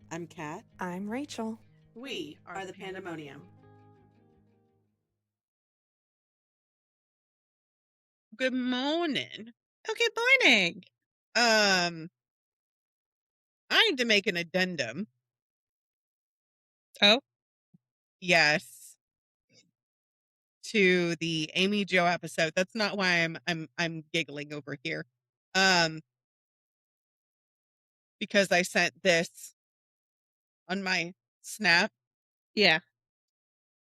I'm Kat. I'm Rachel. We are the Pandemonium. Good morning. Good morning. I need to make an addendum. Oh? Yes. To the Amy Jo episode. That's not why I'm giggling over here. Because I sent this on my Snap. Yeah.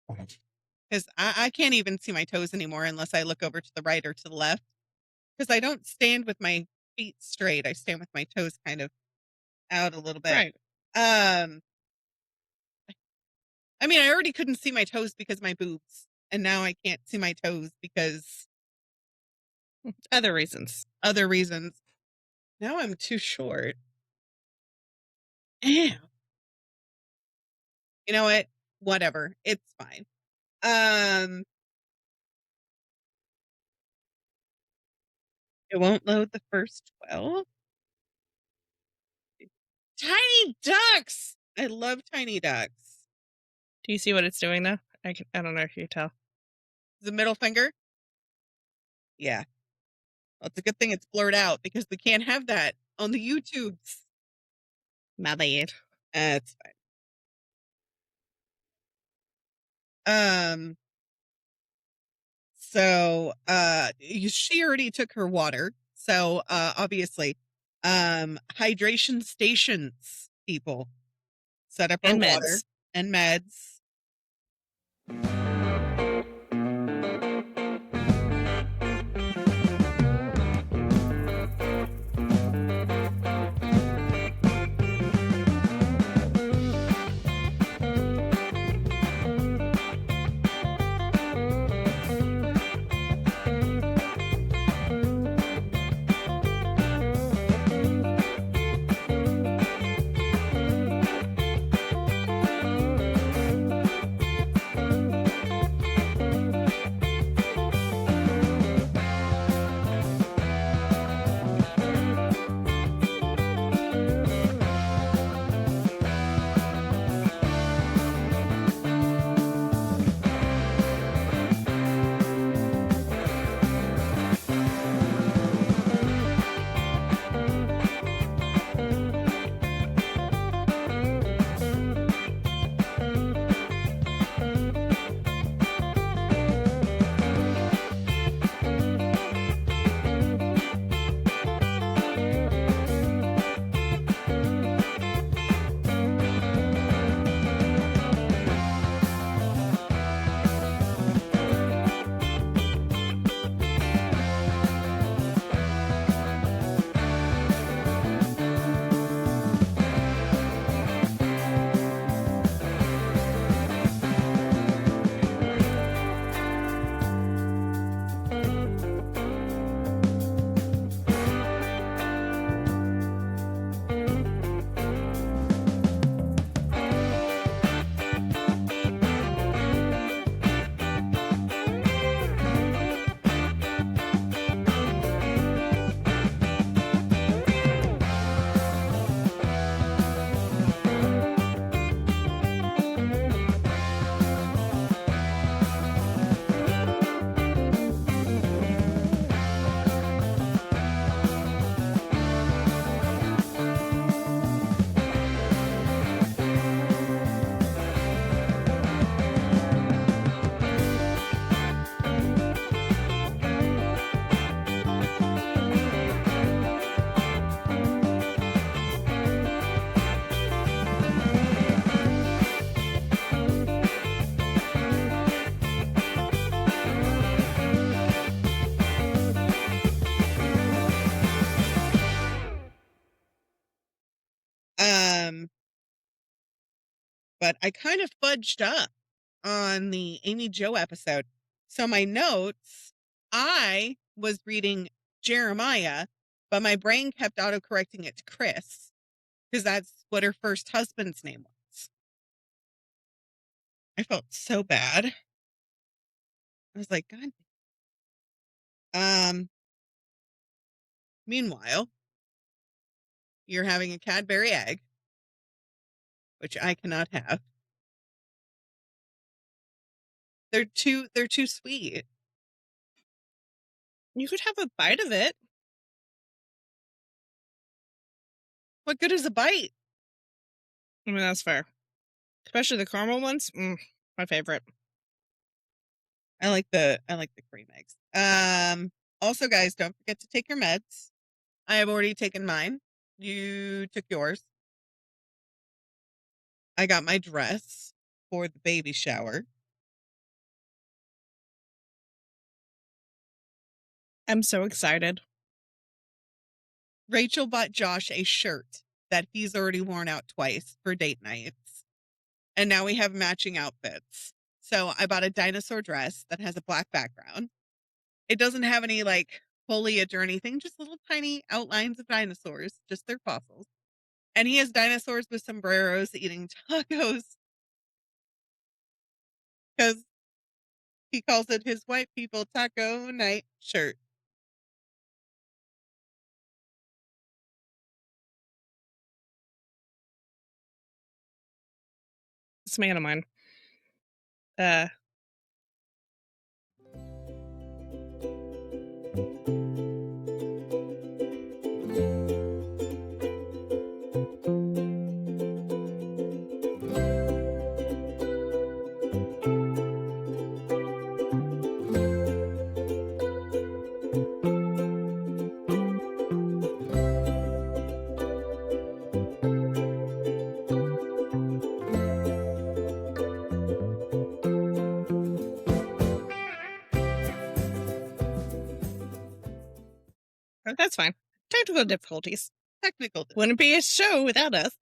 Because I can't even see my toes anymore unless I look over to the right or to the left. Because I don't stand with my feet straight. I stand with my toes kind of out a little bit. Right. I mean, I already couldn't see my toes because of my boobs. And now I can't see my toes because Other reasons. other reasons. Now I'm too short. Ew. You know what? Whatever. It's fine. It won't load the first 12. Tiny ducks. I love tiny ducks. Do you see what it's doing now? I don't know if you can tell. The middle finger. Yeah. Well, it's a good thing it's blurred out because we can't have that on the YouTubes. My bad. It's fine. So she already took her water. So obviously, hydration stations people set up our And water meds. and meds. But I kind of fudged up on the Amy Jo episode. So my notes, I was reading Jeremiah, but my brain kept autocorrecting it to Chris because that's what her first husband's name was. I felt so bad. I was like, God. Meanwhile, you're having a Cadbury egg. which I cannot have. They're too sweet. You could have a bite of it. What good is a bite? I mean, that's fair. Especially the caramel ones. My favorite. I like the cream eggs. Also, guys, don't forget to take your meds. I have already taken mine. You took yours. I got my dress for the baby shower. I'm so excited. Rachel bought Josh a shirt that he's already worn out twice for date nights. And now we have matching outfits. So I bought a dinosaur dress that has a black background. It doesn't have any like foliage or anything, just little tiny outlines of dinosaurs, just their fossils. And he has dinosaurs with sombreros eating tacos because he calls it his white people taco night shirt. This man of mine. That's fine. Technical difficulties. Wouldn't be a show without it.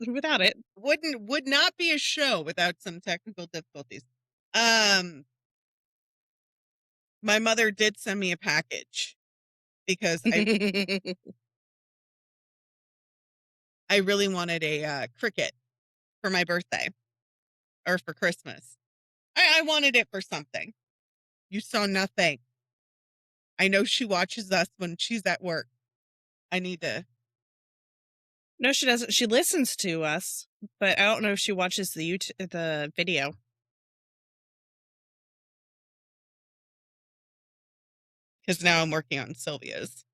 Would not be a show without some technical difficulties. My mother did send me a package because I really wanted a cricket for my birthday or for Christmas. I wanted it for something. You saw nothing. I know she watches us when she's at work. I need to. No, she doesn't. She listens to us, but I don't know if she watches the video. Because now I'm working on Sylvia's.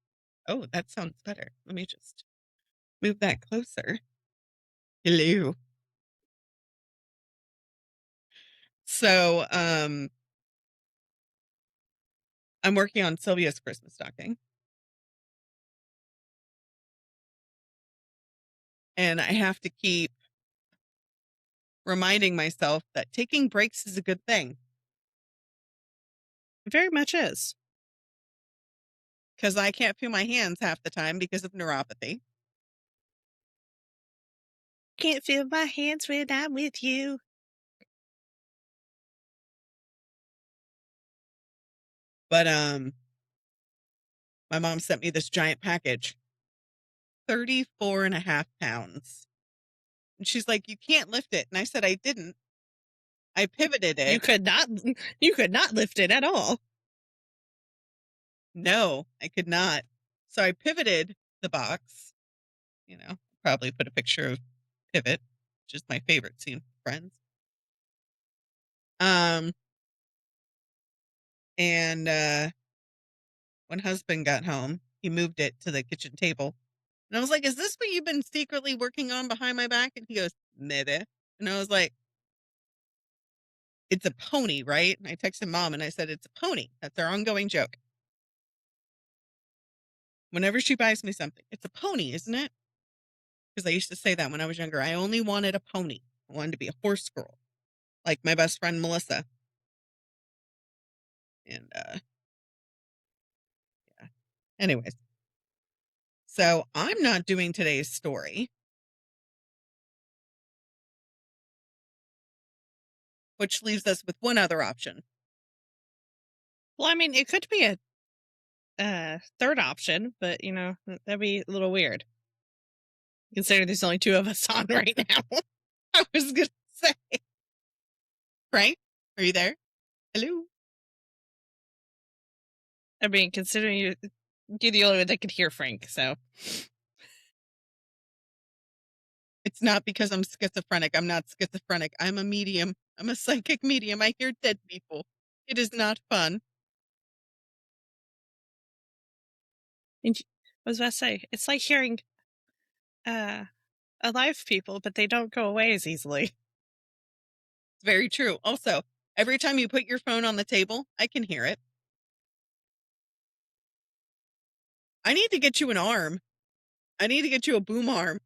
Oh, that sounds better. Let me just move that closer. Hello. So, I'm working on Sylvia's Christmas stocking. And I have to keep reminding myself that taking breaks is a good thing. It very much is. Because I can't feel my hands half the time because of neuropathy. Can't feel my hands when I'm with you. But my mom sent me this giant package. 34.5 pounds. And she's like, you can't lift it. And I said, I didn't. I pivoted it. You could not lift it at all. No, I could not. So I pivoted the box. You know, probably put a picture of Pivot, which is my favorite scene from Friends. And when husband got home, he moved it to the kitchen table. And I was like, is this what you've been secretly working on behind my back? And he goes, maybe. And I was like, it's a pony, right? And I texted mom and I said, it's a pony. That's our ongoing joke. Whenever she buys me something, it's a pony, isn't it? Because I used to say that when I was younger. I only wanted a pony. I wanted to be a horse girl, like my best friend Melissa. And yeah. Anyways. So I'm not doing today's story, which leaves us with one other option. Well, I mean, it could be a third option, but you know, that'd be a little weird. Considering there's only two of us on right now. I was gonna say, Frank, are you there? Hello. I mean, considering you're the only one that could hear Frank, so It's not because I'm schizophrenic. I'm not schizophrenic. I'm a medium. I'm a psychic medium. I hear dead people. It is not fun. And I was about to say, it's like hearing alive people, but they don't go away as easily. It's very true. Also, every time you put your phone on the table, I can hear it. I need to get you an arm. I need to get you a boom arm.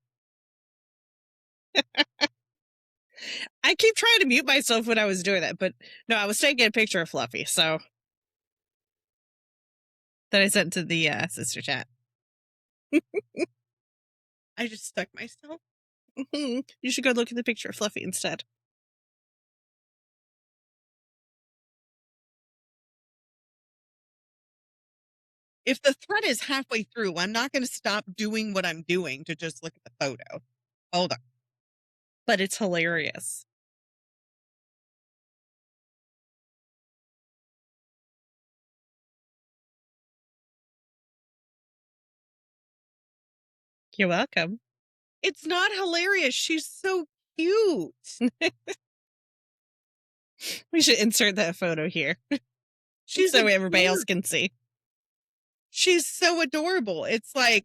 I keep trying to mute myself when I was doing that, but no, I was taking a picture of Fluffy, so that I sent to the sister chat. I just stuck myself. You should go look at the picture of Fluffy instead. If the thread is halfway through, I'm not going to stop doing what I'm doing to just look at the photo. Hold on. But it's hilarious. You're welcome. It's not hilarious. She's so cute. We should insert that photo here. She's so everybody else adorable. can see. She's so adorable. It's like,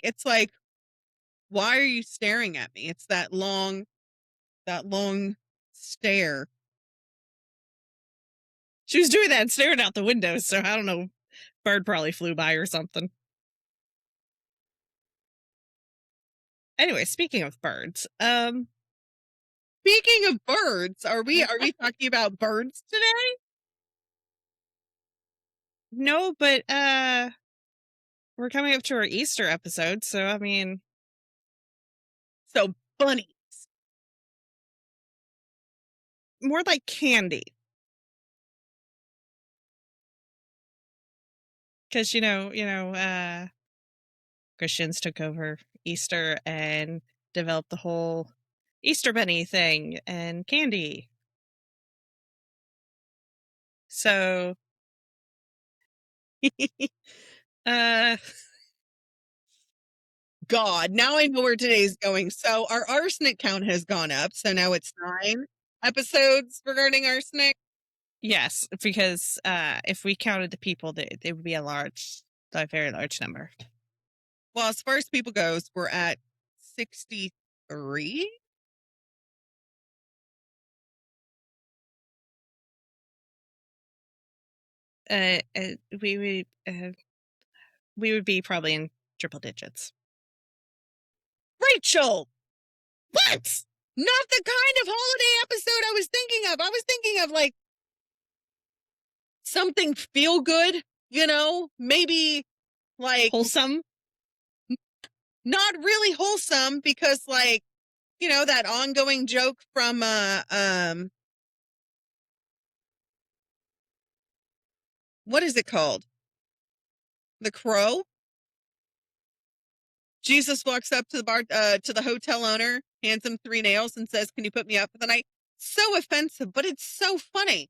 why are you staring at me? It's that long stare. She was doing that and staring out the window, so I don't know. Bird probably flew by or something. Anyway, speaking of birds, Speaking of birds, are we talking about birds today? No, but we're coming up to our Easter episode, so I mean, So bunnies. more like candy. Because Christians took over Easter and developed the whole Easter bunny thing and candy. So God, now I know where today's going. So our arsenic count has gone up. So now it's 9 episodes regarding arsenic. yes, because if we counted the people, it would be a very large number. Well, as far as people goes, we're at 63. We would be probably in triple digits. Rachel, what? Not the kind of holiday episode I was thinking of. I was thinking of like something feel good, maybe like Wholesome. not really wholesome because like, that ongoing joke from what is it called? The Crow. Jesus walks up to the hotel owner, hands him 3 nails and says, "Can you put me up for the night?" So offensive, but it's so funny.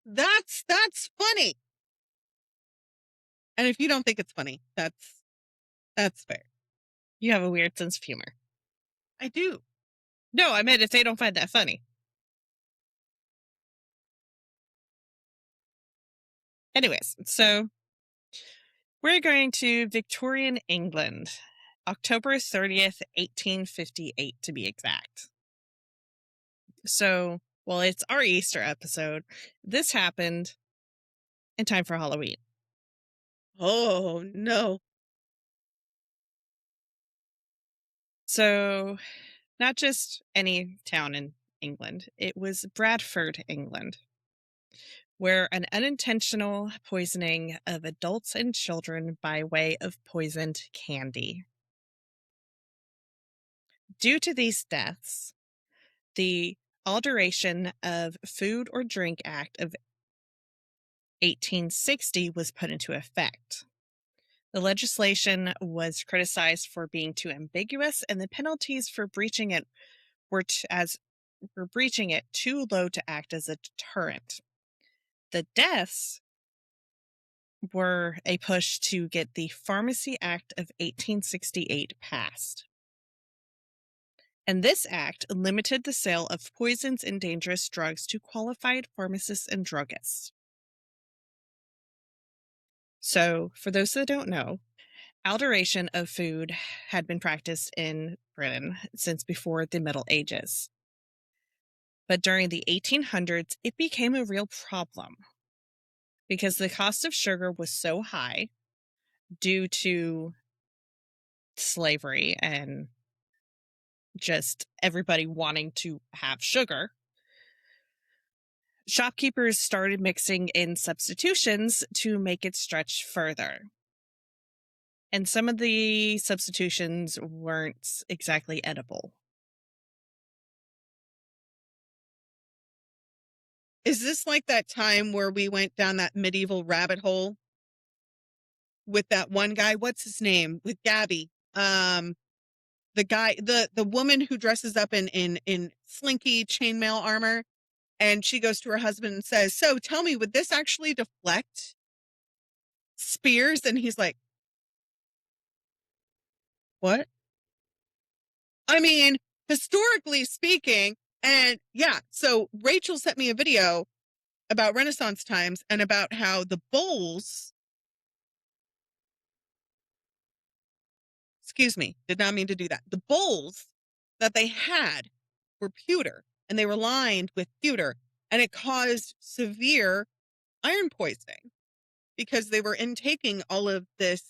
That's funny. And if you don't think it's funny, that's fair. You have a weird sense of humor. I do. No, I meant if they don't find that funny. Anyways, so we're going to Victorian England, October 30th, 1858 to be exact. So, well, it's our Easter episode. This happened in time for Halloween. Oh, no. So, not just any town in England, it was Bradford, England, where an unintentional poisoning of adults and children by way of poisoned candy. Due to these deaths, the Alteration of Food or Drink Act of 1860 was put into effect. The legislation was criticized for being too ambiguous, and the penalties for breaching it were too low to act as a deterrent. The deaths were a push to get the Pharmacy Act of 1868 passed. And this act limited the sale of poisons and dangerous drugs to qualified pharmacists and druggists. So, for those that don't know, alteration of food had been practiced in Britain since before the Middle Ages. But during the 1800s, it became a real problem because the cost of sugar was so high due to slavery and just everybody wanting to have sugar. Shopkeepers started mixing in substitutions to make it stretch further. And some of the substitutions weren't exactly edible. Is this like that time where we went down that medieval rabbit hole with that one guy? What's his name? With Gabby. The guy, the woman who dresses up in slinky chainmail armor, and she goes to her husband and says, "So tell me, would this actually deflect spears?" And he's like, "What?" I mean, historically speaking, and yeah, so Rachel sent me a video about Renaissance times and about how the bowls, excuse me, did not mean to do that. The bowls that they had were pewter, and they were lined with pewter, and it caused severe iron poisoning because they were intaking all of this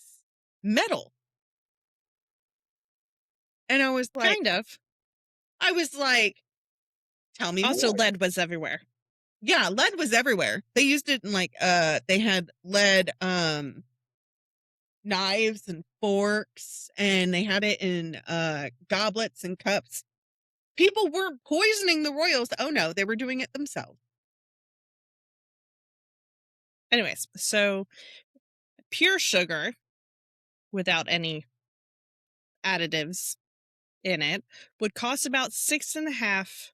metal. And I was like, Kind of. tell me Also, more. lead was everywhere. Yeah, lead was everywhere. They used it in like they had lead knives and forks, and they had it in goblets and cups. People weren't poisoning the royals. Oh no, they were doing it themselves. Anyways, so pure sugar without any additives in it would cost about 6.5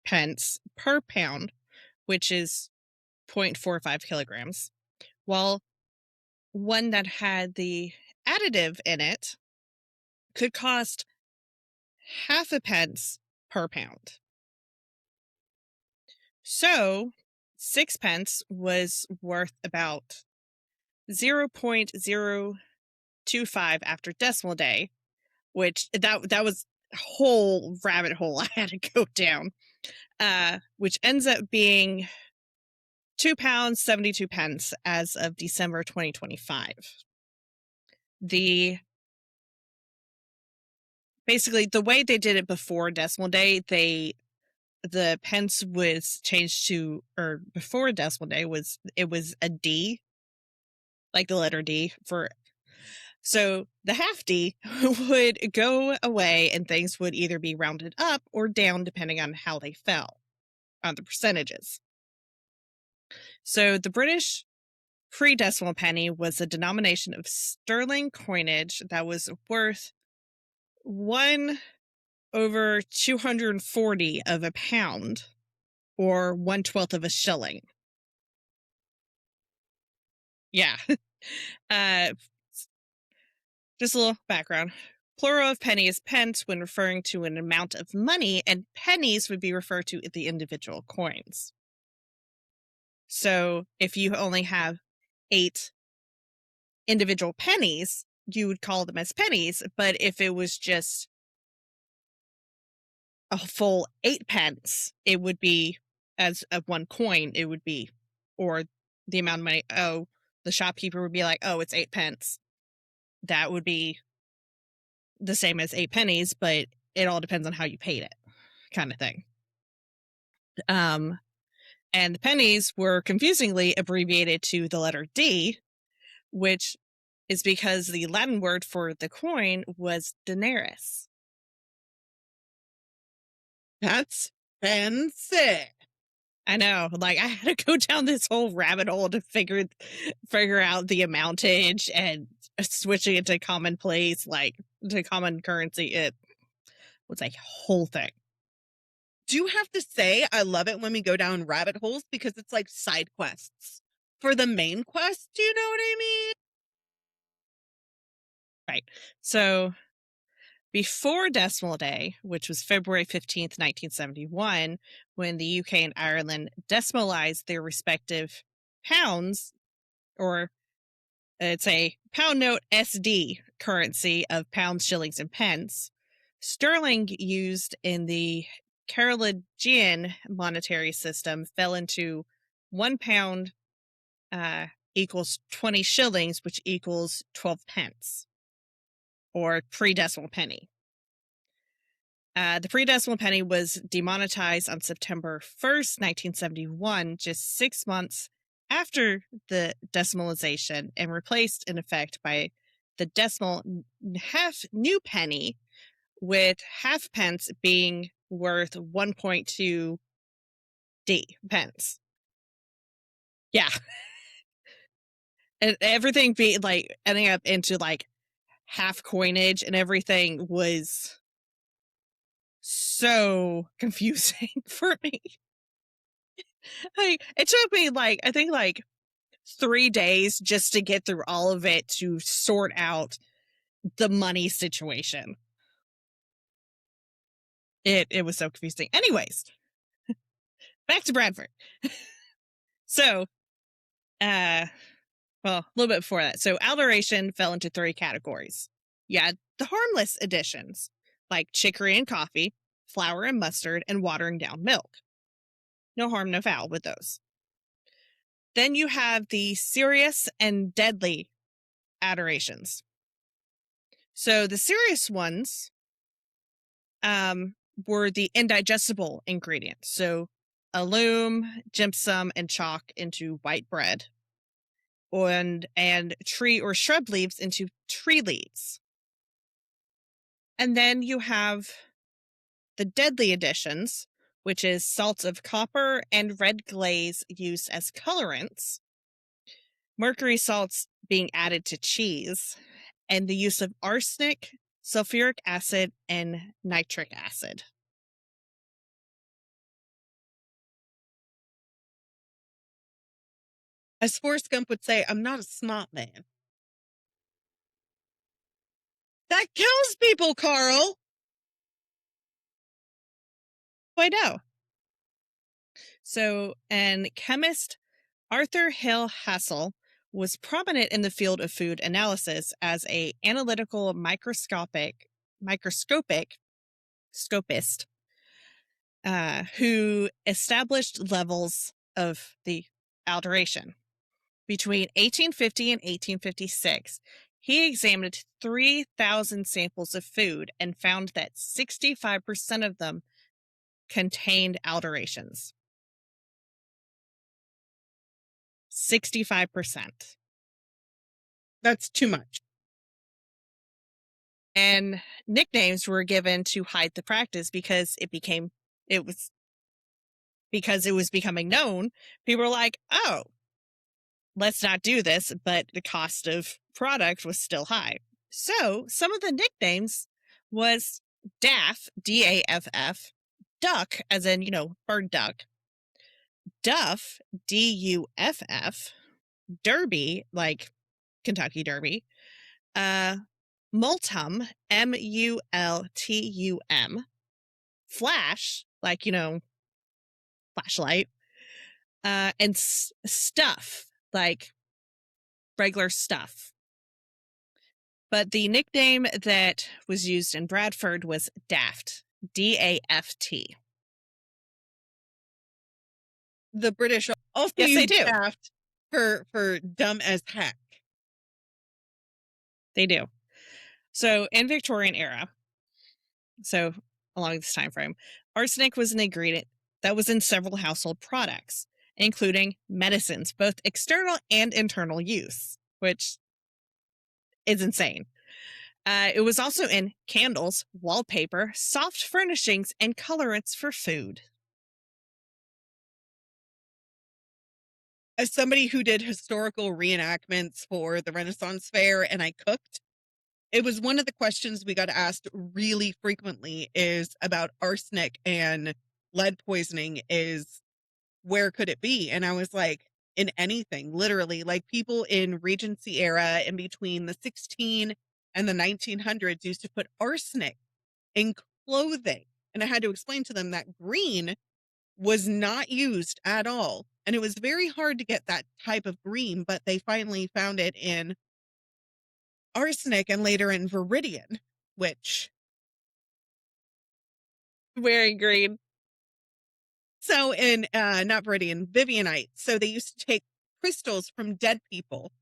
pence per pound, which is 0.45 kilograms, while one that had the additive in it could cost half a pence per pound. So 6 pence was worth about 0.025 after decimal day, which that was a whole rabbit hole I had to go down, which ends up being £2 72 pence as of December 2025. Basically the way they did it before decimal day, the pence was changed to, or before decimal day was a D, like the letter D for. So the half D would go away and things would either be rounded up or down depending on how they fell on the percentages. So the British pre-decimal penny was a denomination of sterling coinage that was worth 1/240 of a pound, or 1/12 of a shilling. Yeah. Just a little background. Plural of penny is pence when referring to an amount of money, and pennies would be referred to the individual coins. So if you only have 8 individual pennies, you would call them as pennies. But if it was just a full 8 pence, it would be, as of one coin, it would be, or the amount of money. Oh, the shopkeeper would be like, oh, it's 8 pence. That would be the same as 8 pennies, but it all depends on how you paid it, kind of thing. And the pennies were confusingly abbreviated to the letter D, which is because the Latin word for the coin was denarius. That's fancy. I know, like I had to go down this whole rabbit hole to figure out the amountage and switching it to commonplace, like to common currency. It was a whole thing. Do you have to say, I love it when we go down rabbit holes because it's like side quests for the main quest. Do you know what I mean? Right. So Before Decimal Day, which was February 15th, 1971, when the UK and Ireland decimalized their respective pounds, or it's a pound note SD currency of pounds, shillings, and pence, sterling used in the Carolingian monetary system fell into £1 equals 20 shillings, which equals 12 pence, or pre-decimal penny. The pre-decimal penny was demonetized on September 1st, 1971, just 6 months after the decimalization, and replaced in effect by the decimal half new penny, with halfpence being worth 1.2 pence. Yeah. And everything being like ending up into like half coinage, and everything was so confusing for me. It took me I think 3 days just to get through all of it to sort out the money situation. It was so confusing. Anyways, back to Bradford. So, well, a little bit before that. So, alteration fell into 3 categories. You had the harmless additions, like chicory and coffee, flour and mustard, and watering down milk. No harm, no foul with those. Then you have the serious and deadly adorations. So the serious ones were the indigestible ingredients. So alum, gypsum, and chalk into white bread, and tree or shrub leaves into tree leaves. And then you have the deadly additions, which is salts of copper and red glaze used as colorants, mercury salts being added to cheese, and the use of arsenic, sulfuric acid, and nitric acid. As Forrest Gump would say, I'm not a snot man. That kills people, Carl. I know. So, and chemist Arthur Hill Hassel was prominent in the field of food analysis as a analytical microscopic scopist who established levels of the alteration. Between 1850 and 1856, he examined 3,000 samples of food and found that 65% of them contained alterations. 65%. That's too much. And nicknames were given to hide the practice because it was becoming known. People were like, oh, let's not do this, but the cost of product was still high. So some of the nicknames was Daff, D-A-F-F, duck, as in, bird duck, Duff, D-U-F-F, Derby, like Kentucky Derby, Multum, M-U-L-T-U-M, Flash, like, flashlight, and Stuff, like regular stuff. But the nickname that was used in Bradford was Daft, D-A-F-T. The British also Yes, they do. Daft for dumb as heck. They do. So in Victorian era, so along this time frame, arsenic was an ingredient that was in several household products, including medicines, both external and internal use, which is insane. It was also in candles, wallpaper, soft furnishings, and colorants for food. As somebody who did historical reenactments for the Renaissance Fair and I cooked, it was one of the questions we got asked really frequently is about arsenic and lead poisoning is where could it be? And I was like, in anything, literally, like people in Regency era in between the and the 1900s used to put arsenic in clothing. And I had to explain to them that green was not used at all. And it was very hard to get that type of green, but they finally found it in arsenic and later in viridian, which. Very green. So in, not viridian, vivianite. So they used to take crystals from dead people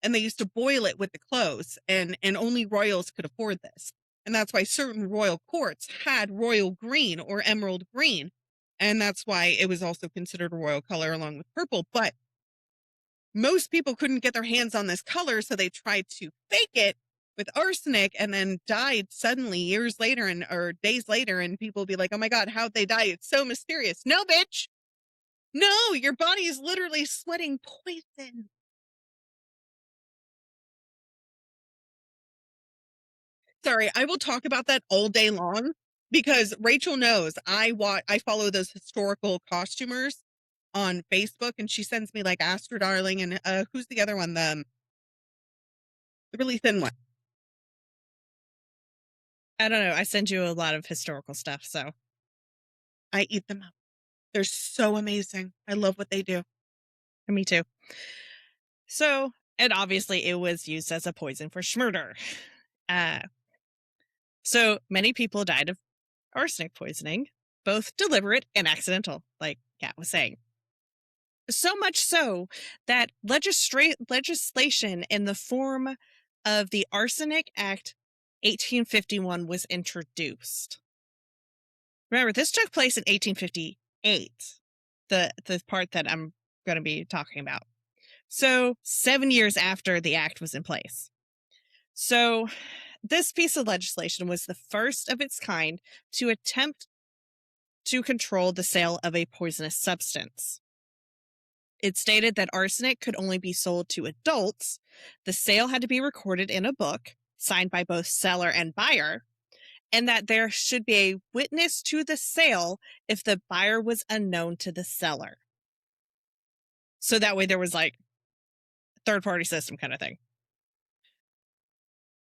and they used to boil it with the clothes, and only royals could afford this. And that's why certain royal courts had royal green or emerald green. And that's why it was also considered a royal color along with purple. But most people couldn't get their hands on this color, so they tried to fake it with arsenic and then died suddenly years later or days later. And people would be like, oh my God, how'd they die? It's so mysterious. No, bitch. No, your body is literally sweating poison. Sorry, I will talk about that all day long because Rachel knows I follow those historical costumers on Facebook, and she sends me like Astro Darling and who's the other one? The really thin one. I don't know. I send you a lot of historical stuff, so I eat them up. They're so amazing. I love what they do. me too. So, and obviously it was used as a poison for murder. So many people died of arsenic poisoning, both deliberate and accidental, like Kat was saying. So much so that legislation in the form of the Arsenic Act 1851 was introduced. Remember, this took place in 1858, the part that I'm going to be talking about. So 7 years after the act was in place. So this piece of legislation was the first of its kind to attempt to control the sale of a poisonous substance. It stated that arsenic could only be sold to adults. The sale had to be recorded in a book, signed by both seller and buyer, and that there should be a witness to the sale if the buyer was unknown to the seller. So that way there was like a third-party system kind of thing.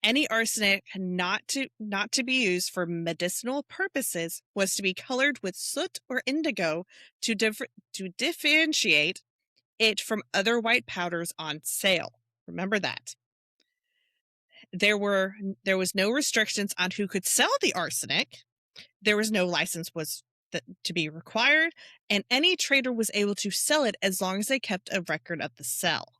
Any arsenic not to be used for medicinal purposes was to be colored with soot or indigo to differentiate it from other white powders on sale. Remember that. There was no restrictions on who could sell the arsenic. There was no license to be required, and any trader was able to sell it as long as they kept a record of the sale.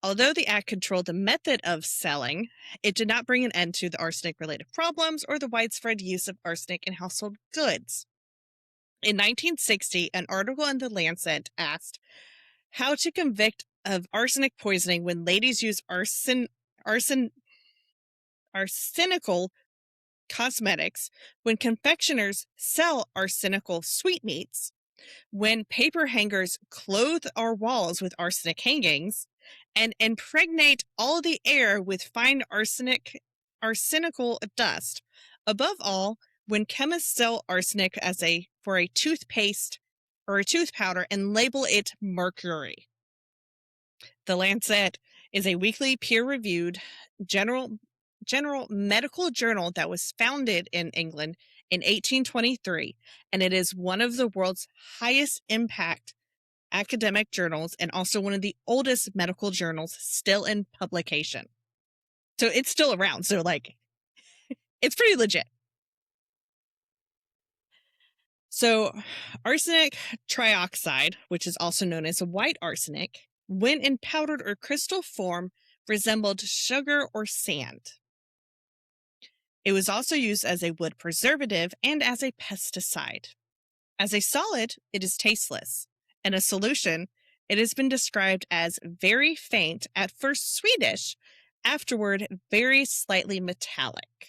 Although the act controlled the method of selling, it did not bring an end to the arsenic-related problems or the widespread use of arsenic in household goods. In 1960, an article in The Lancet asked how to convict of arsenic poisoning when ladies use arsenical cosmetics, when confectioners sell arsenical sweetmeats, when paper hangers clothe our walls with arsenic hangings, and impregnate all the air with fine arsenical dust. Above all, when chemists sell arsenic for a toothpaste or a tooth powder and label it mercury. The Lancet is a weekly peer-reviewed general medical journal that was founded in England in 1823, and it is one of the world's highest impact academic journals and also one of the oldest medical journals still in publication. So it's still around. So like, it's pretty legit. So arsenic trioxide, which is also known as white arsenic, when in powdered or crystal form, resembled sugar or sand. It was also used as a wood preservative and as a pesticide. As a solid, it is tasteless. In a solution, it has been described as very faint, at first sweetish, afterward very slightly metallic.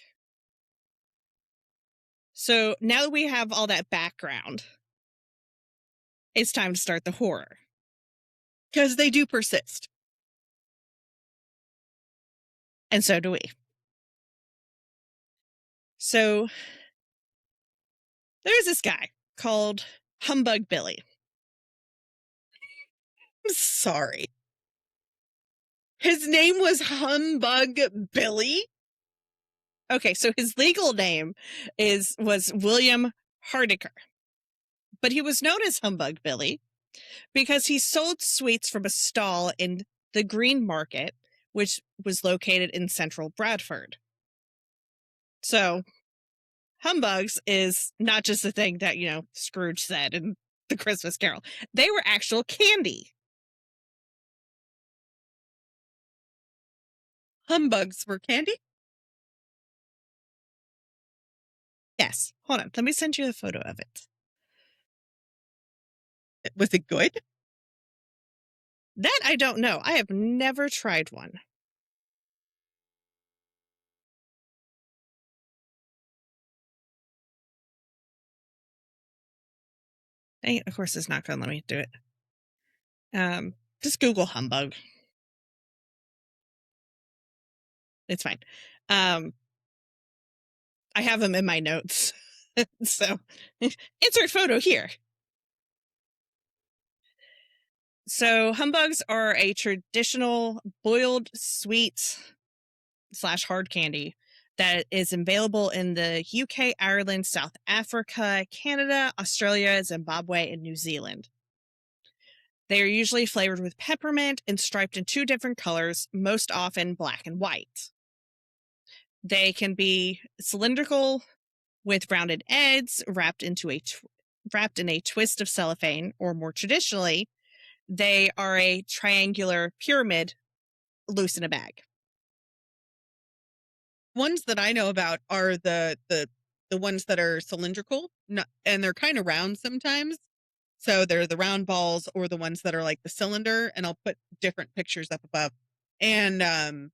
So now that we have all that background, it's time to start the horror. Because they do persist. And so do we. So there's this guy called Humbug Billy. I'm sorry. His name was Humbug Billy? Okay, so his legal name was William Hardaker. But he was known as Humbug Billy because he sold sweets from a stall in the Green Market, which was located in central Bradford. So, humbugs is not just a thing that, Scrooge said in the Christmas Carol. They were actual candy. Humbugs were candy? Yes. Hold on. Let me send you a photo of it. Was it good? That I don't know. I have never tried one. Dang it, of course, it's not going to let me do it. Just Google humbug. It's fine. I have them in my notes. So, insert photo here. So, humbugs are a traditional boiled sweet / hard candy that is available in the UK, Ireland, South Africa, Canada, Australia, Zimbabwe, and New Zealand. They are usually flavored with peppermint and striped in 2 different colors, most often black and white. They can be cylindrical with rounded ends wrapped in a twist of cellophane, or more traditionally, they are a triangular pyramid loose in a bag. Ones that I know about are the ones that are cylindrical, and they're kind of round sometimes. So they're the round balls, or the ones that are like the cylinder, and I'll put different pictures up above. And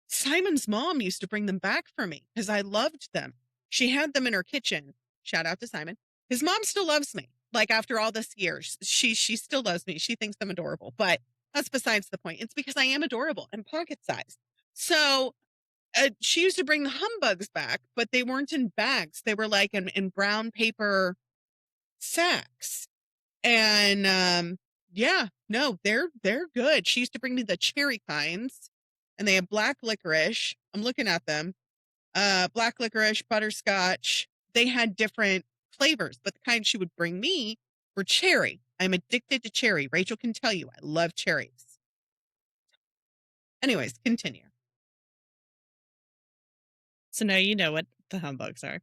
Simon's mom used to bring them back for me because I loved them. She had them in her kitchen. Shout out to Simon. His mom still loves me. Like, after all this years, she still loves me. She thinks I'm adorable, but that's besides the point. It's because I am adorable and pocket sized. So she used to bring the humbugs back, but they weren't in bags. They were like in brown paper sacks. And yeah, no, they're good. She used to bring me the cherry kinds, and they have black licorice. I'm looking at them. Black licorice, butterscotch. They had different flavors, but the kind she would bring me were cherry. I'm addicted to cherry. Rachel can tell you I love cherries. Anyways, continue. So now you know what the humbugs are.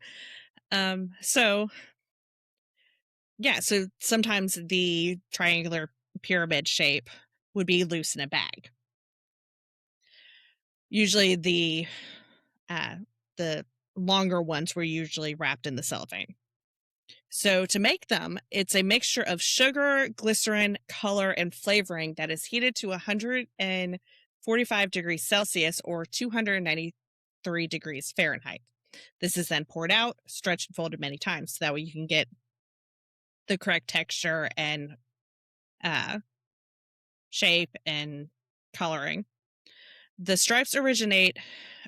So sometimes the triangular pyramid shape would be loose in a bag. Usually the longer ones were usually wrapped in the cellophane. So to make them, it's a mixture of sugar, glycerin, color, and flavoring that is heated to 145 degrees Celsius or 293 degrees Fahrenheit. This is then poured out, stretched, and folded many times, so that way you can get the correct texture and shape and coloring. The stripes originate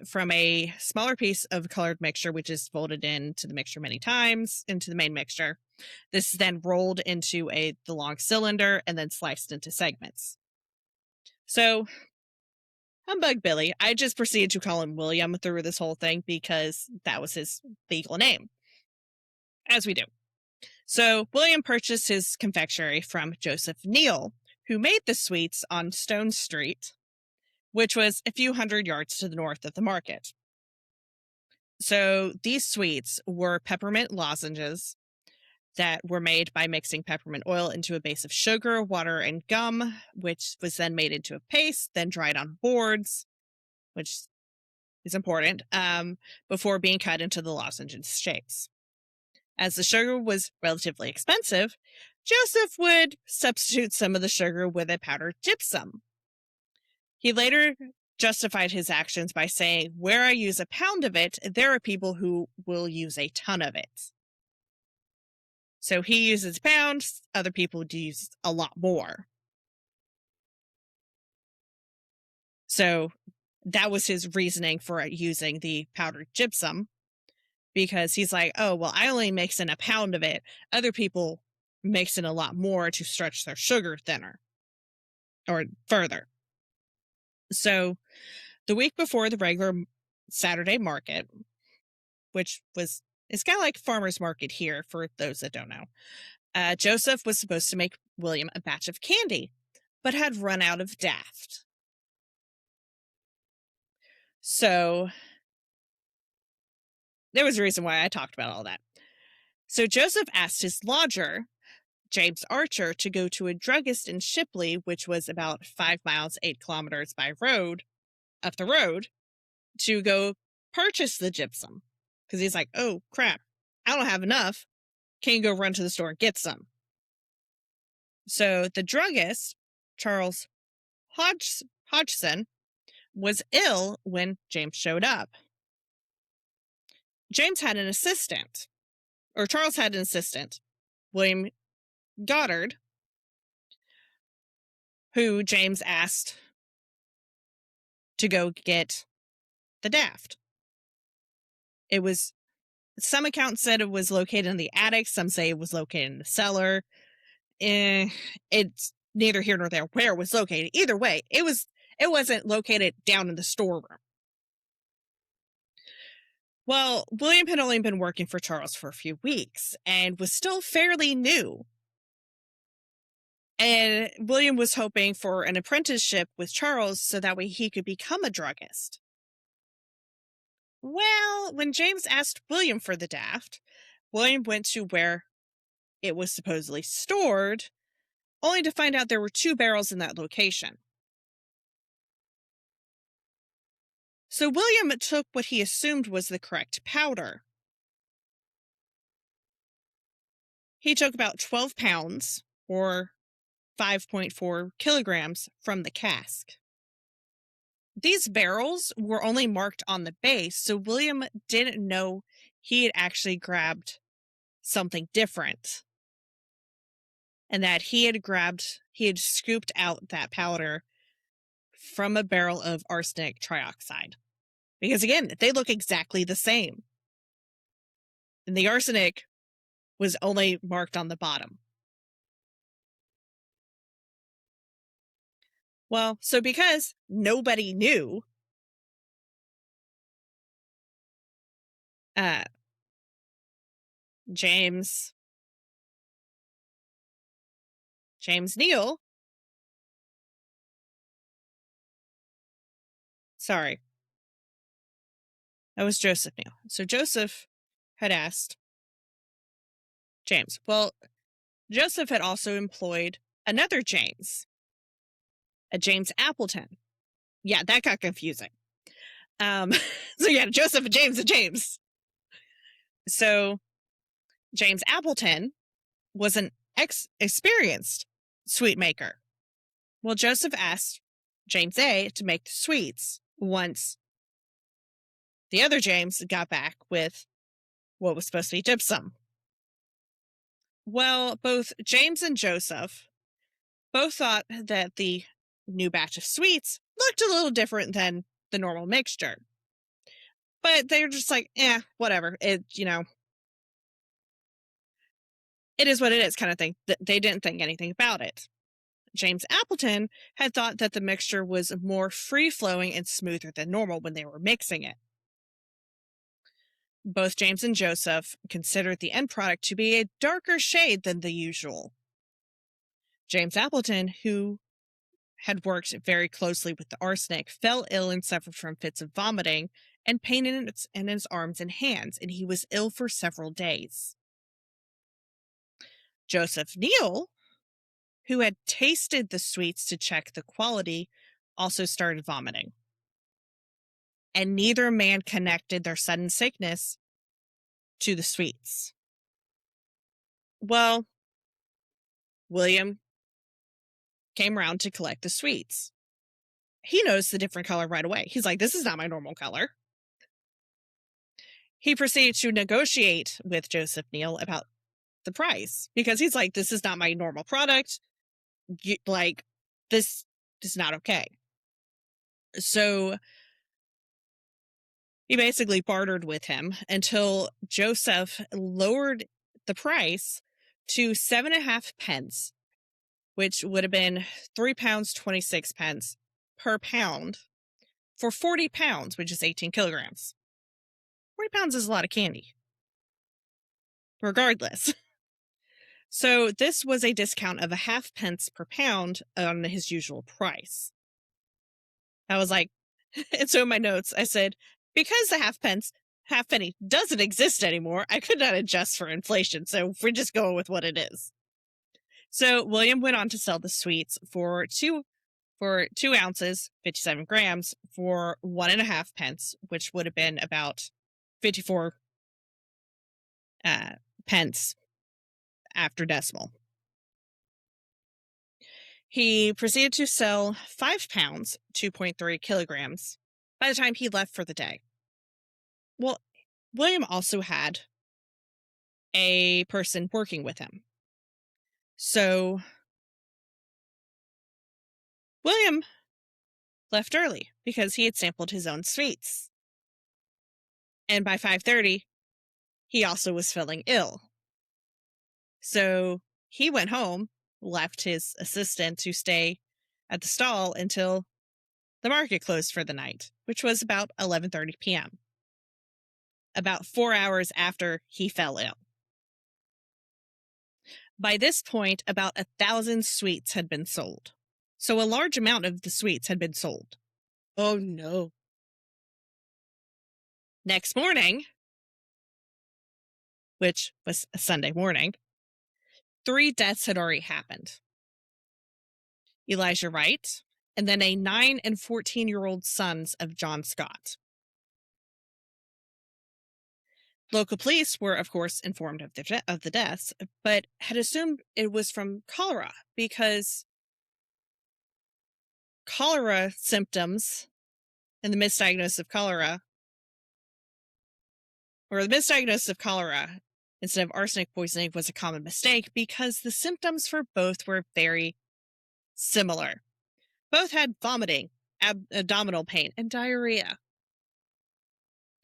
from a smaller piece of colored mixture, which is folded into the mixture many times into the main mixture. This is then rolled into the long cylinder and then sliced into segments. So, Humbug Billy, I just proceeded to call him William through this whole thing because that was his legal name, as we do. So, William purchased his confectionery from Joseph Neal, who made the sweets on Stone Street, which was a few hundred yards to the north of the market. So these sweets were peppermint lozenges that were made by mixing peppermint oil into a base of sugar, water, and gum, which was then made into a paste, then dried on boards, which is important, before being cut into the lozenge shapes. As the sugar was relatively expensive, Joseph would substitute some of the sugar with a powdered gypsum. He later justified his actions by saying, "Where I use a pound of it, there are people who will use a ton of it." So he uses pounds, other people do use a lot more. So that was his reasoning for using the powdered gypsum, because he's like, oh, well, I only mix in a pound of it. Other people mix in a lot more to stretch their sugar thinner or further. So the week before the regular Saturday market, which it's kind of like farmer's market here for those that don't know, Joseph was supposed to make William a batch of candy, but had run out of daft. So there was a reason why I talked about all that. So Joseph asked his lodger, James Archer, to go to a druggist in Shipley, which was about 5 miles, 8 kilometers by road, up the road, to go purchase the gypsum. Because he's like, oh, crap, I don't have enough. Can you go run to the store and get some? So the druggist, Charles Hodgson, was ill when James showed up. James had an assistant, or Charles had an assistant, William Goddard, who James asked to go get the daft. It was, some accounts said it was located in the attic, some say it was located in the cellar. It's neither here nor there where it was located. Either way, it wasn't located down in the storeroom. Well, William had only been working for Charles for a few weeks and was still fairly new. And William was hoping for an apprenticeship with Charles so that way he could become a druggist. Well, when James asked William for the daft, William went to where it was supposedly stored, only to find out there were 2 barrels in that location. So William took what he assumed was the correct powder. He took about 12 pounds, or 5.4 kilograms, from the cask. These barrels were only marked on the base, so William didn't know he had actually grabbed something different. And that he had scooped out that powder from a barrel of arsenic trioxide. Because again, they look exactly the same. And the arsenic was only marked on the bottom. Well, so because nobody knew, James Neal, sorry, that was Joseph Neal. So Joseph had asked James. Well, Joseph had also employed another James, a James Appleton. Yeah, that got confusing. So yeah, Joseph and James. So James Appleton was an experienced sweet maker. Well, Joseph asked James A to make the sweets once the other James got back with what was supposed to be gypsum. Well, both James and Joseph both thought that the new batch of sweets looked a little different than the normal mixture. But they were just like, whatever. It is what it is kind of thing. They didn't think anything about it. James Appleton had thought that the mixture was more free-flowing and smoother than normal when they were mixing it. Both James and Joseph considered the end product to be a darker shade than the usual. James Appleton, who had worked very closely with the arsenic, fell ill and suffered from fits of vomiting and pain in his arms and hands, and he was ill for several days. Joseph Neal, who had tasted the sweets to check the quality, also started vomiting. And neither man connected their sudden sickness to the sweets. Well, William came around to collect the sweets. He noticed the different color right away. He's like, this is not my normal color. He proceeded to negotiate with Joseph Neal about the price because he's like, this is not my normal product. This is not okay. So he basically bartered with him until Joseph lowered the price to 7.5 pence, which would have been £3.26 per pound for 40 pounds, which is 18 kilograms. 40 pounds is a lot of candy. Regardless. So this was a discount of a half-pence per pound on his usual price. I was like, and so in my notes, I said, because the half penny doesn't exist anymore, I could not adjust for inflation. So we're just going with what it is. So William went on to sell the sweets for 2 ounces, 57 grams, for 1.5 pence, which would have been about 54 pence after decimal. He proceeded to sell 5 pounds, 2.3 kilograms, by the time he left for the day. Well, William also had a person working with him. So William left early because he had sampled his own sweets. And by 5:30, he also was feeling ill. So he went home, left his assistant to stay at the stall until the market closed for the night, which was about 11:30 p.m., about 4 hours after he fell ill. By this point, about 1,000 sweets had been sold. So a large amount of the sweets had been sold. Oh, no. Next morning, which was a Sunday morning, 3 deaths had already happened. Elijah Wright, and then a 9 and 14-year-old sons of John Scott. Local police were, of course, informed of the deaths, but had assumed it was from cholera because cholera symptoms and the misdiagnosis of cholera, instead of arsenic poisoning, was a common mistake because the symptoms for both were very similar. Both had vomiting, abdominal pain, and diarrhea.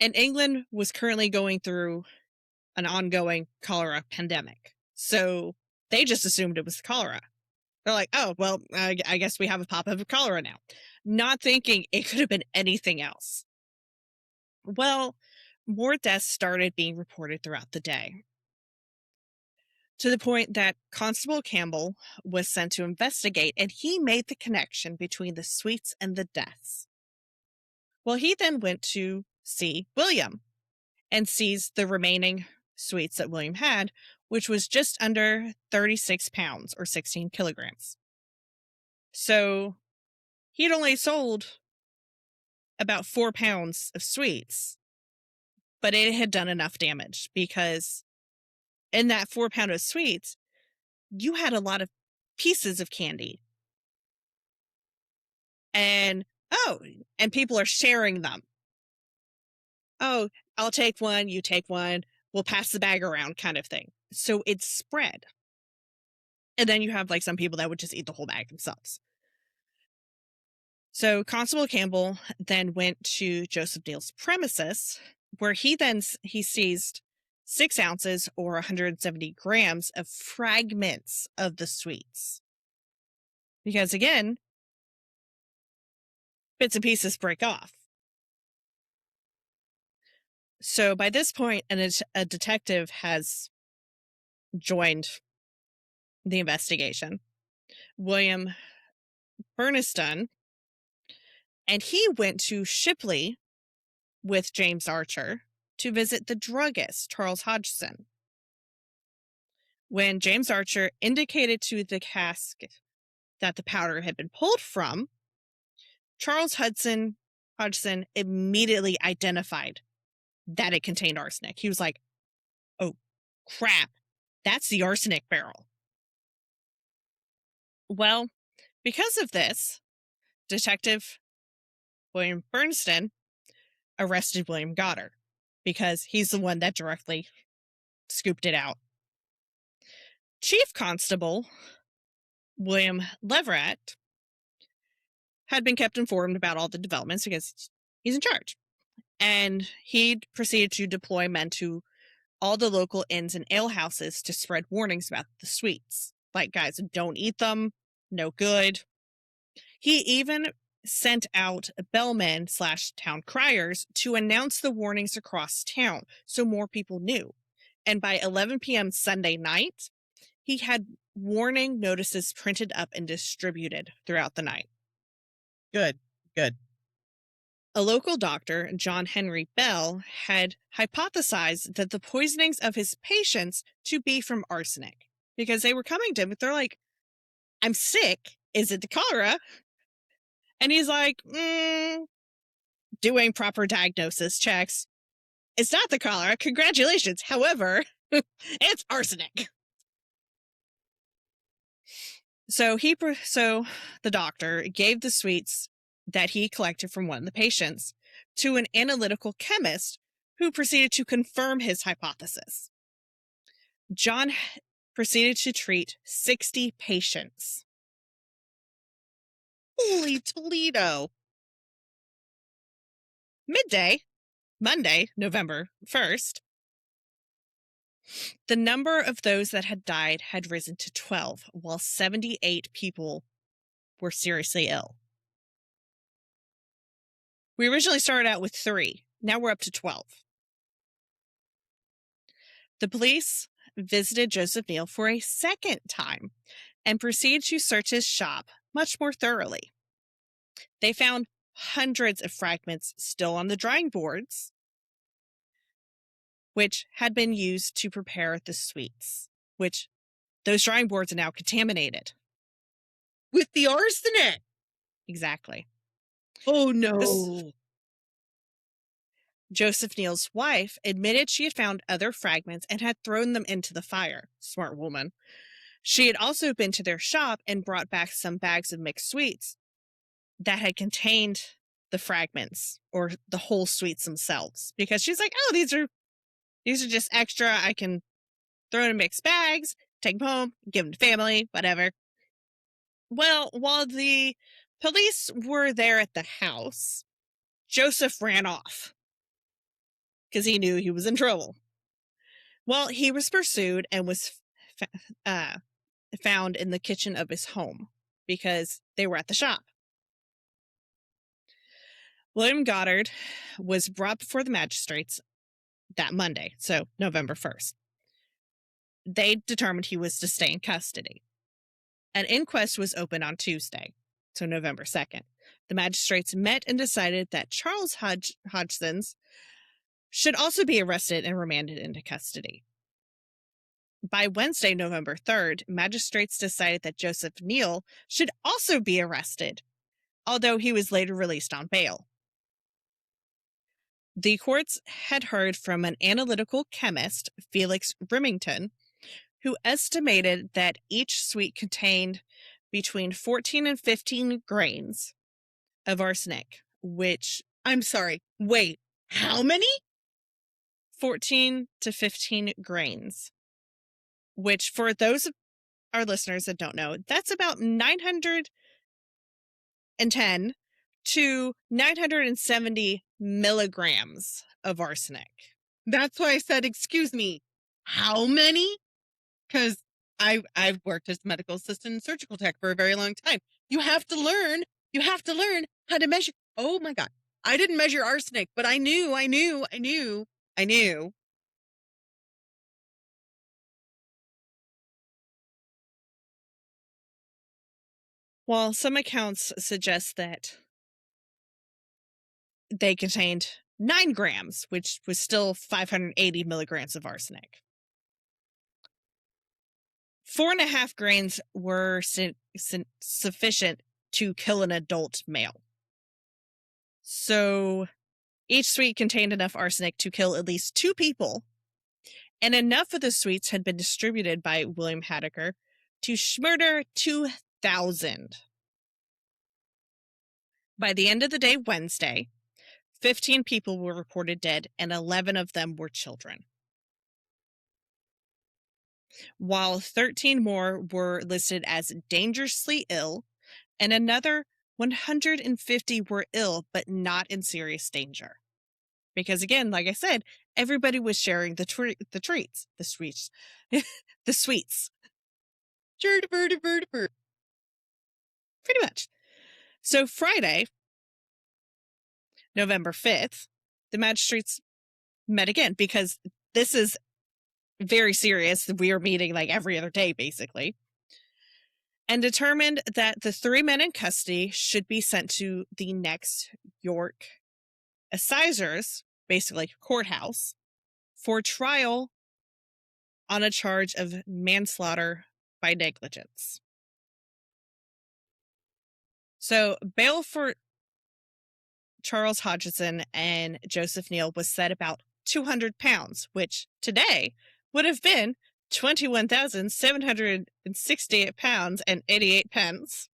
And England was currently going through an ongoing cholera pandemic. So they just assumed it was cholera. They're like, oh, well, I guess we have a pop-up of cholera now. Not thinking it could have been anything else. Well, more deaths started being reported throughout the day, to the point that Constable Campbell was sent to investigate, and he made the connection between the sweets and the deaths. Well, he then went to see William and seized the remaining sweets that William had, which was just under 36 pounds or 16 kilograms. So he'd only sold about 4 pounds of sweets, but it had done enough damage because in that 4 pound of sweets, you had a lot of pieces of candy. And people are sharing them. Oh, I'll take one, you take one, we'll pass the bag around kind of thing. So it's spread. And then you have like some people that would just eat the whole bag themselves. So Constable Campbell then went to Joseph Neal's premises, where he seized 6 ounces or 170 grams of fragments of the sweets. Because again, bits and pieces break off. So by this point, a detective has joined the investigation, William Burniston, and he went to Shipley with James Archer to visit the druggist, Charles Hodgson. When James Archer indicated to the cask that the powder had been pulled from, Charles Hodgson immediately identified that it contained arsenic. He was like, oh, crap, that's the arsenic barrel. Well, because of this, Detective William Burniston arrested William Goddard because he's the one that directly scooped it out. Chief Constable William Leverett had been kept informed about all the developments because he's in charge. And he proceeded to deploy men to all the local inns and alehouses to spread warnings about the sweets. Like, guys, don't eat them. No good. He even sent out bellmen / town criers to announce the warnings across town so more people knew. And by 11 p.m. Sunday night, he had warning notices printed up and distributed throughout the night. Good. A local doctor, John Henry Bell, had hypothesized that the poisonings of his patients to be from arsenic because they were coming to him. They're like, I'm sick. Is it the cholera? And he's like, doing proper diagnosis checks. It's not the cholera. Congratulations. However, it's arsenic. So the doctor gave the sweets that he collected from one of the patients to an analytical chemist who proceeded to confirm his hypothesis. John proceeded to treat 60 patients. Holy Toledo. Midday, Monday, November 1st, the number of those that had died had risen to 12, while 78 people were seriously ill. We originally started out with 3. Now we're up to 12. The police visited Joseph Neal for a second time and proceeded to search his shop much more thoroughly. They found hundreds of fragments still on the drying boards, which had been used to prepare the sweets, which those drying boards are now contaminated. With the arsenic. Exactly. Oh, no. Joseph Neal's wife admitted she had found other fragments and had thrown them into the fire. Smart woman. She had also been to their shop and brought back some bags of mixed sweets that had contained the fragments or the whole sweets themselves, because she's like, oh, these are just extra. I can throw in mixed bags, take them home, give them to family, whatever. Well, while the police were there at the house, Joseph ran off because he knew he was in trouble. Well, he was pursued and was found in the kitchen of his home because they were at the shop. William Goddard was brought before the magistrates that Monday, so November 1st. They determined he was to stay in custody. An inquest was opened on Tuesday, so November 2nd. The magistrates met and decided that Charles Hodgson's should also be arrested and remanded into custody. By Wednesday, November 3rd, magistrates decided that Joseph Neal should also be arrested, although he was later released on bail. The courts had heard from an analytical chemist, Felix Remington, who estimated that each sweet contained between 14 and 15 grains of arsenic, which... I'm sorry. Wait, how many? 14 to 15 grains, which for those of our listeners that don't know, that's about 910 to 970 milligrams of arsenic. That's why I said, excuse me, how many? Because I've worked as medical assistant and surgical tech for a very long time. You have to learn how to measure. Oh my God. I didn't measure arsenic, but I knew. While some accounts suggest that they contained 9 grams, which was still 580 milligrams of arsenic. 4.5 grains were sufficient to kill an adult male. So each sweet contained enough arsenic to kill at least 2 people, and enough of the sweets had been distributed by William Hardaker to murder 2,000. By the end of the day, Wednesday, 15 people were reported dead, and 11 of them were children, while 13 more were listed as dangerously ill, and another 150 were ill but not in serious danger. Because again, like I said, everybody was sharing the treats, the sweets, the sweets. Pretty much. So Friday, November 5th, the magistrates met again because this is very serious. We are meeting like every other day, basically, and determined that the 3 men in custody should be sent to the next York Assizers, basically courthouse, for trial on a charge of manslaughter by negligence. So bail for Charles Hodgson and Joseph Neal was set about £200, which today would have been £21,768.88.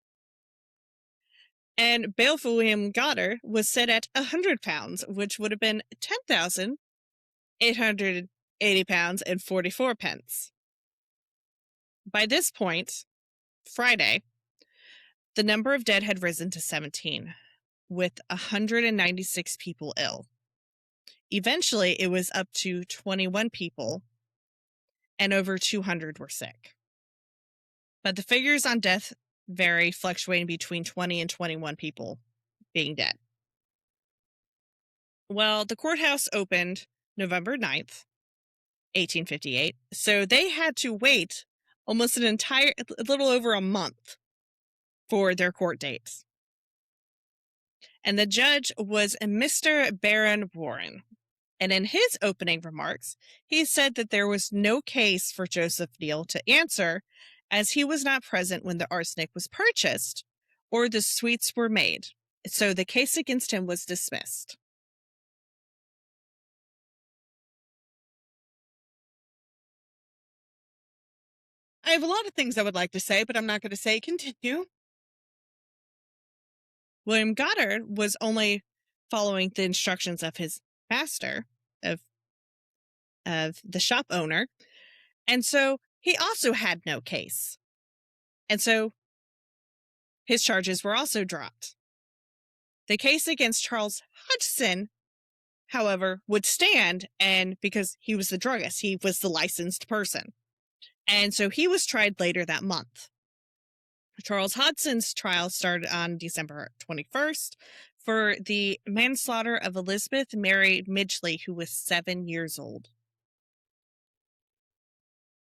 And bail for William Goddard was set at £100, which would have been £10,880.44. By this point, Friday, the number of dead had risen to 17, with 196 people ill. Eventually, it was up to 21 people, and over 200 were sick. But the figures on death vary, fluctuating between 20 and 21 people being dead. Well, the courthouse opened November 9th, 1858, so they had to wait almost a little over a month for their court dates. And the judge was Mr. Baron Warren. And in his opening remarks, he said that there was no case for Joseph Neal to answer, as he was not present when the arsenic was purchased or the sweets were made. So the case against him was dismissed. I have a lot of things I would like to say, but I'm not going to say. Continue. William Goddard was only following the instructions of his master, of the shop owner, and so he also had no case. And so his charges were also dropped. The case against Charles Hodgson, however, would stand, and because he was the druggist, he was the licensed person. And so he was tried later that month. Charles Hodgson's trial started on December 21st for the manslaughter of Elizabeth Mary Midgley, who was 7 years old.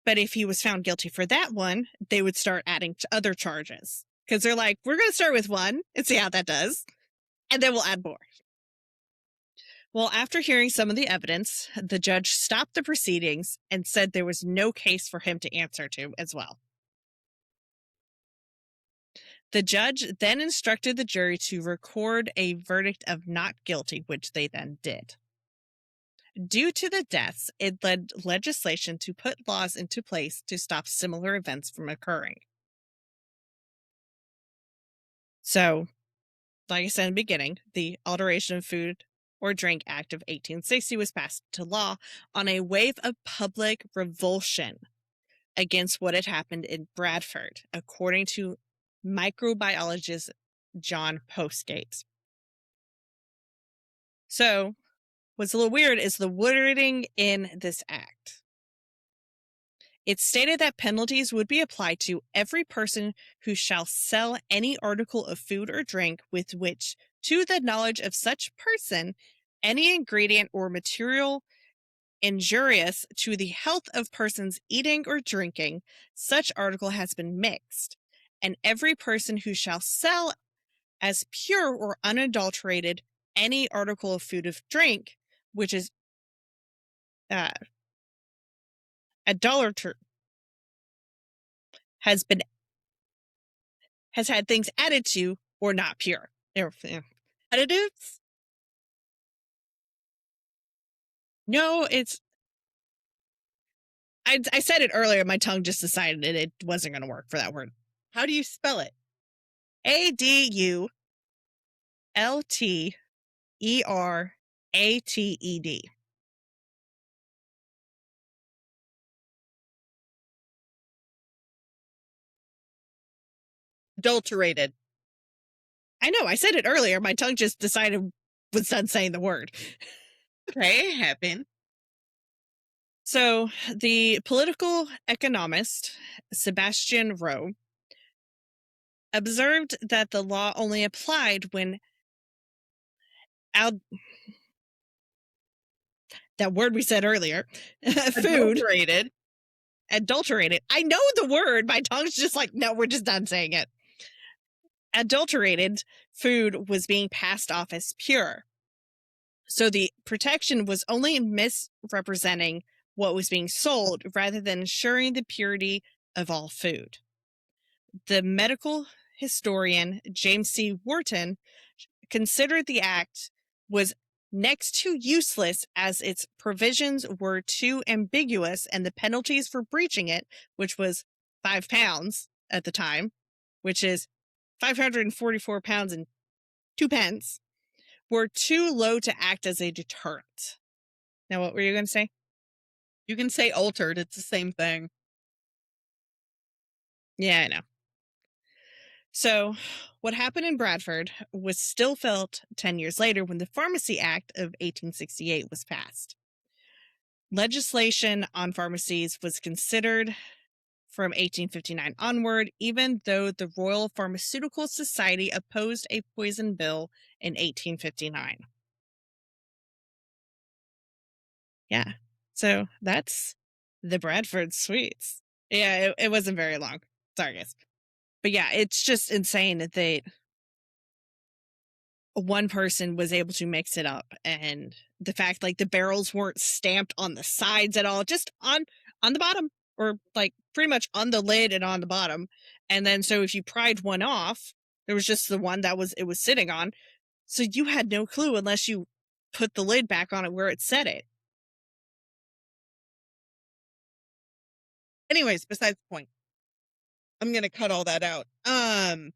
But if he was found guilty for that one, they would start adding to other charges. Because they're like, we're going to start with one and see how that does, and then we'll add more. Well, after hearing some of the evidence, the judge stopped the proceedings and said there was no case for him to answer to as well. The judge then instructed the jury to record a verdict of not guilty, which they then did. Due to the deaths, it led legislation to put laws into place to stop similar events from occurring. So, like I said in the beginning, the Alteration of Food or Drink Act of 1860 was passed into law on a wave of public revulsion against what had happened in Bradford, according to microbiologist John Postgate. So, what's a little weird is the wording in this act. It stated that penalties would be applied to every person who shall sell any article of food or drink with which, to the knowledge of such person, any ingredient or material injurious to the health of persons eating or drinking such article has been mixed, and every person who shall sell as pure or unadulterated any article of food or drink which is adulterated, has had things added to or not pure. Additives? No, it's. I said it earlier. My tongue just decided it wasn't going to work for that word. How do you spell it? ADULTERATED. Adulterated. I know. I said it earlier. My tongue just decided was done saying the word. Okay, it happened. So the political economist Sebastian Rowe observed that the law only applied when Al- that word we said earlier, food, Adulterated. adulterated. I know the word. My tongue's just like, no, we're just done saying it. Adulterated food was being passed off as pure. So the protection was only misrepresenting what was being sold rather than ensuring the purity of all food. The medical historian James C. Wharton considered the act was next to useless as its provisions were too ambiguous and the penalties for breaching it, which was £5 at the time, which is 544 pounds and 2 pence, were too low to act as a deterrent. Now, what were you going to say? You can say altered. It's the same thing. Yeah, I know. So, what happened in Bradford was still felt 10 years later when the Pharmacy Act of 1868 was passed. Legislation on pharmacies was considered from 1859 onward, even though the Royal Pharmaceutical Society opposed a poison bill in 1859. Yeah, so that's the Bradford sweets. Yeah, it wasn't very long. Sorry, guys. But yeah, it's just insane that one person was able to mix it up, and the fact like the barrels weren't stamped on the sides at all, just on the bottom, or like pretty much on the lid and on the bottom. And then so if you pried one off, there was just the one that it was sitting on. So you had no clue unless you put the lid back on it where it said it. Anyways, besides the point. I'm going to cut all that out. I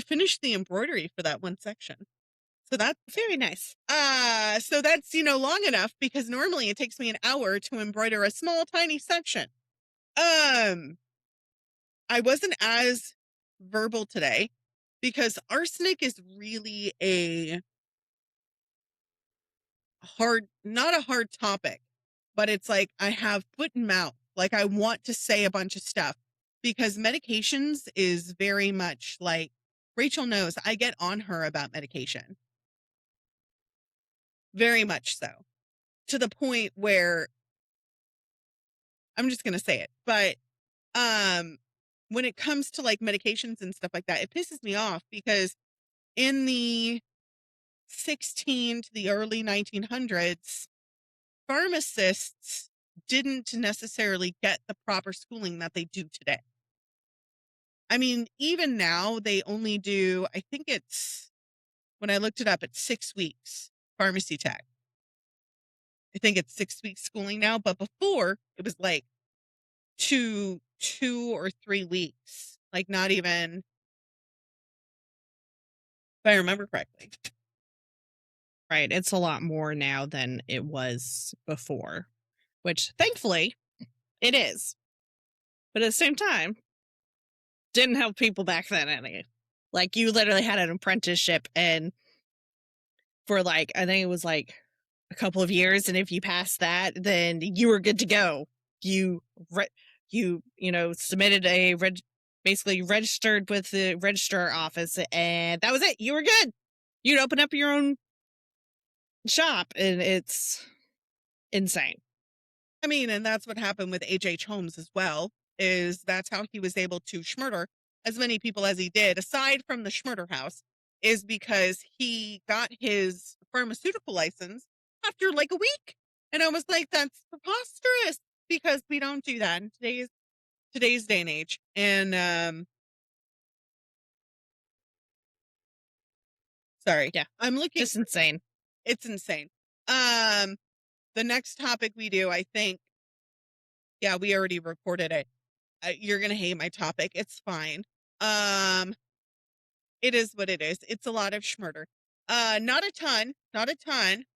finished the embroidery for that one section. So that's very nice. So that's, long enough because normally it takes me an hour to embroider a small, tiny section. I wasn't as verbal today because arsenic is really not a hard topic, but it's like I have foot and mouth. Like I want to say a bunch of stuff because medications is very much like Rachel knows I get on her about medication. Very much so. To the point where I'm just going to say it. But when it comes to like medications and stuff like that, it pisses me off because in the 16 to the early 1900s, pharmacists didn't necessarily get the proper schooling that they do today. I mean, even now they only do, I think it's, when I looked it up, it's 6 weeks pharmacy tech. I think it's 6 weeks schooling now, but before it was like 2 or 3 weeks, like not even, if I remember correctly. Right. It's a lot more now than it was before, which thankfully it is. But at the same time, didn't help people back then any. Like you literally had an apprenticeship and for like, I think it was like a couple of years. And if you passed that, then you were good to go. You submitted basically registered with the registrar office and that was it. You were good. You'd open up your own shop and it's insane. I mean, and that's what happened with H.H. Holmes as well, is that's how he was able to schmurder as many people as he did, aside from the Schmurder House, is because he got his pharmaceutical license after like a week. And I was like, that's preposterous because we don't do that in today's day and age. And sorry. Yeah. I'm looking. Just insane. It's insane. The next topic we do, I think, yeah, we already recorded it. You're going to hate my topic. It's fine. It is what it is. It's a lot of schmurder. Not a ton,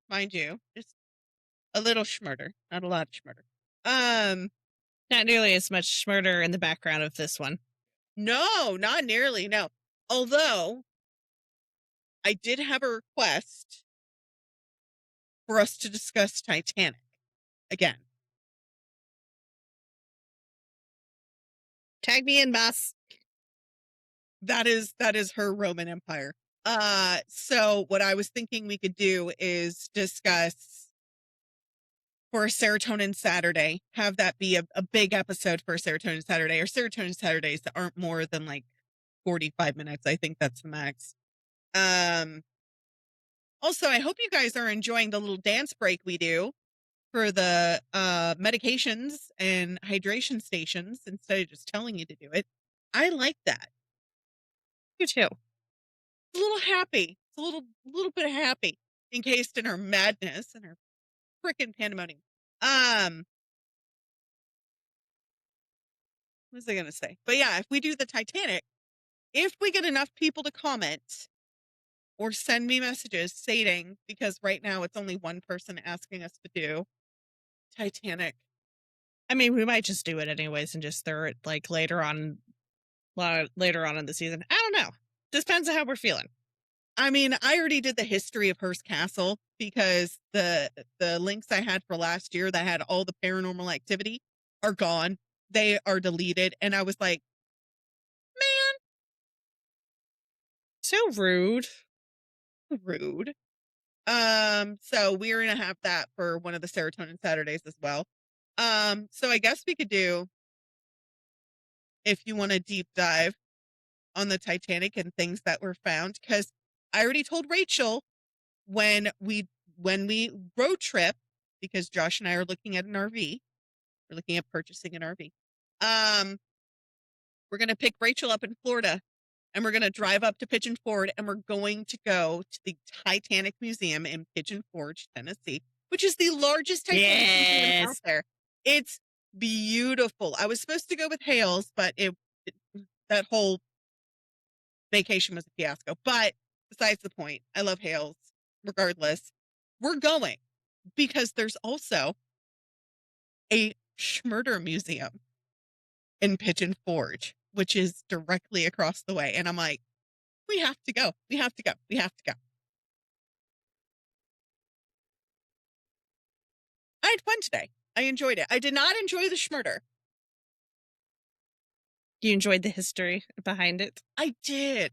mind you. Just a little schmurder, not a lot of schmurder. Not nearly as much murder in the background of this one. No, not nearly. No. Although I did have a request for us to discuss Titanic again. Tag me in, boss. That is her Roman Empire. So what I was thinking we could do is discuss for a Serotonin Saturday, have that be a big episode for a Serotonin Saturday, or Serotonin Saturdays that aren't more than like 45 minutes. I think that's the max. Also, I hope you guys are enjoying the little dance break we do for the medications and hydration stations instead of just telling you to do it. I like that. You too. It's a little happy. It's a little bit of happy encased in our madness and our frickin' pandemonium. What was I gonna say? But yeah, if we do the Titanic, if we get enough people to comment or send me messages stating, because right now it's only one person asking us to do Titanic. I mean, we might just do it anyways and just throw it like later on in the season. I don't know. Depends on how we're feeling. I mean, I already did the history of Hearst Castle because the links I had for last year that had all the paranormal activity are gone. They are deleted. And I was like, man, So rude. rude. So we're gonna have that for one of the Serotonin Saturdays as well. So I guess we could do, if you want to deep dive on the Titanic and things that were found, because I already told Rachel when we road trip, because Josh and I are looking at an RV, we're looking at purchasing an RV. We're gonna pick Rachel up in Florida, and we're gonna drive up to Pigeon Forge, and we're going to go to the Titanic Museum in Pigeon Forge, Tennessee, which is the largest Titanic museum out there. It's beautiful. I was supposed to go with Hales, but that whole vacation was a fiasco. But besides the point, I love Hales. Regardless, we're going because there's also a Schmurder Museum in Pigeon Forge, which is directly across the way. And I'm like, we have to go. We have to go. We have to go. I had fun today. I enjoyed it. I did not enjoy the Schmurder. You enjoyed the history behind it? I did,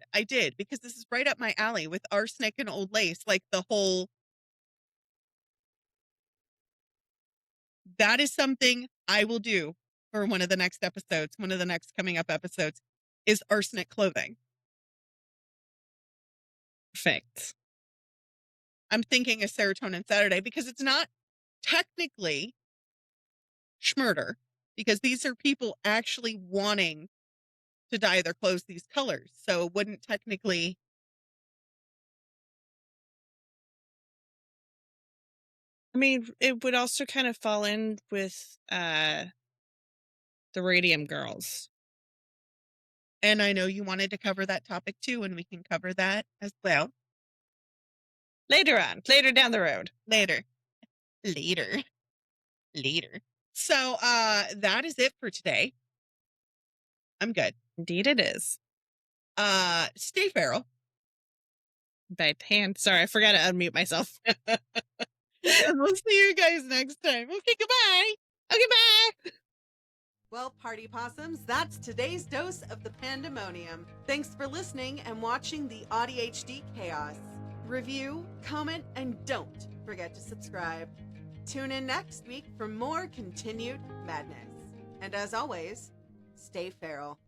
because this is right up my alley with arsenic and old lace. Like the whole, that is something I will do for one of the next episodes. One of the next coming up episodes is arsenic clothing. Perfect. I'm thinking a Serotonin Saturday because it's not technically schmurder, because these are people actually wanting to dye their clothes these colors. So it wouldn't technically. I mean, it would also kind of fall in with the Radium Girls. And I know you wanted to cover that topic too, and we can cover that as well. Later down the road. Later. So that is it for today. I'm good. Indeed it is. Stay feral. By hand. Sorry, I forgot to unmute myself. And we'll see you guys next time. Okay, goodbye. Okay, bye. Well, party possums, that's today's dose of the Pandemonium. Thanks for listening and watching the ADHD chaos. Review, comment, and don't forget to subscribe. Tune in next week for more continued madness. And as always, stay feral.